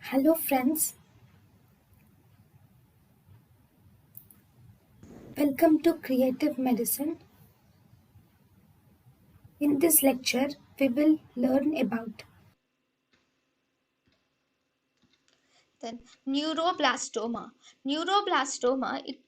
Hello friends, welcome to Creative Medicine. In this lecture, we will learn about Then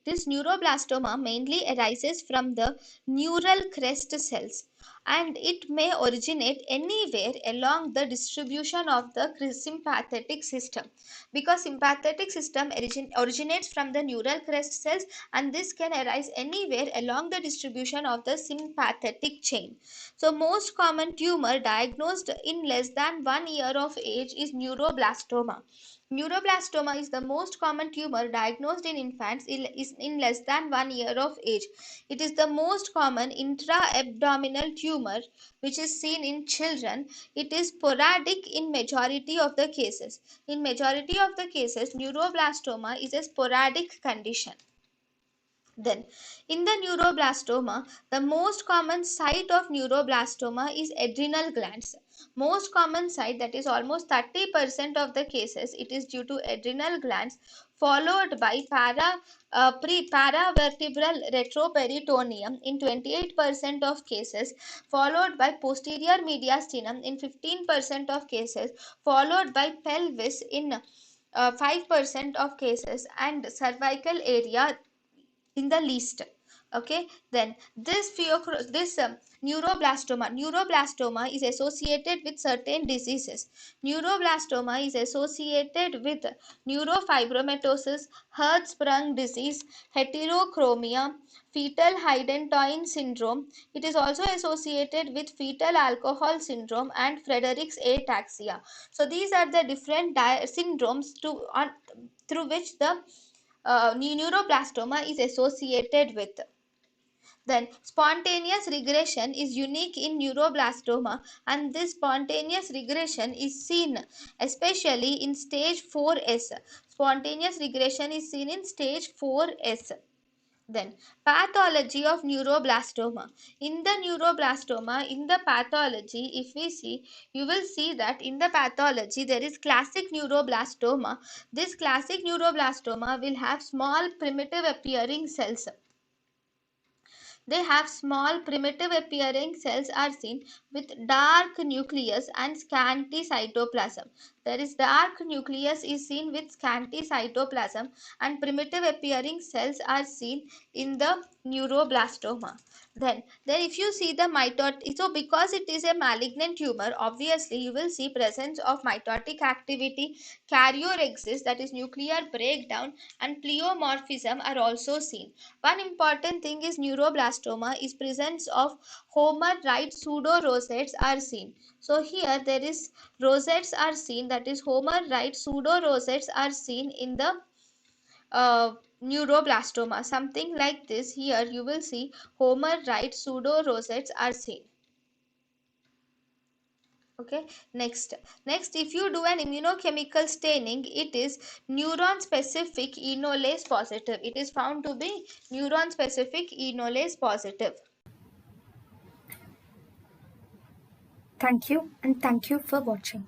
this neuroblastoma mainly arises from the neural crest cells, and it may originate anywhere along the distribution of the sympathetic system, because sympathetic system originates from the neural crest cells, and this can arise anywhere along the distribution of the sympathetic chain. So most common tumor diagnosed in less than 1 year of age is neuroblastoma. Neuroblastoma is the most common tumor diagnosed in infants is in less than 1 year of age. It is the most common intra-abdominal tumor which is seen in children. It is sporadic in majority of the cases. In majority of the cases, neuroblastoma is a sporadic condition. Then, in the neuroblastoma, the most common site of neuroblastoma is adrenal glands. Most common site, that is almost 30% of the cases, it is due to adrenal glands, followed by paravertebral retroperitoneum in 28% of cases, followed by posterior mediastinum in 15% of cases, followed by pelvis in 5% of cases, and cervical area in the least. Okay, then neuroblastoma is associated with certain diseases. Neuroblastoma is associated with neurofibromatosis, Hertzsprung disease, heterochromia, fetal Hydantoin syndrome. It is also associated with fetal alcohol syndrome and Frederick's ataxia. So these are the different syndromes through which the neuroblastoma is associated with. Then spontaneous regression is unique in neuroblastoma, and this spontaneous regression is seen especially in stage 4S. Spontaneous regression is seen in stage 4S. Then pathology of neuroblastoma. In the neuroblastoma, in the pathology, if we see, you will see that in the pathology there is classic neuroblastoma. This classic neuroblastoma will have small primitive appearing cells. They have small primitive appearing cells are seen with dark nucleus and scanty cytoplasm. There is dark nucleus is seen with scanty cytoplasm, and primitive appearing cells are seen in the neuroblastoma. Then if you see the mitotic, so because it is a malignant tumor, obviously you will see presence of mitotic activity, karyorrhexis, that is nuclear breakdown, and pleomorphism are also seen. One important thing is neuroblastoma is presence of Homer right pseudo rosettes are seen. So here there is rosettes are seen, that is Homer right pseudo rosettes are seen in the neuroblastoma. Something like this, here you will see Homer right pseudo rosettes are seen. Okay, next if you do an immunochemical staining, it is neuron specific enolase positive. It is found to be neuron specific enolase positive. thank you and thank you for watching.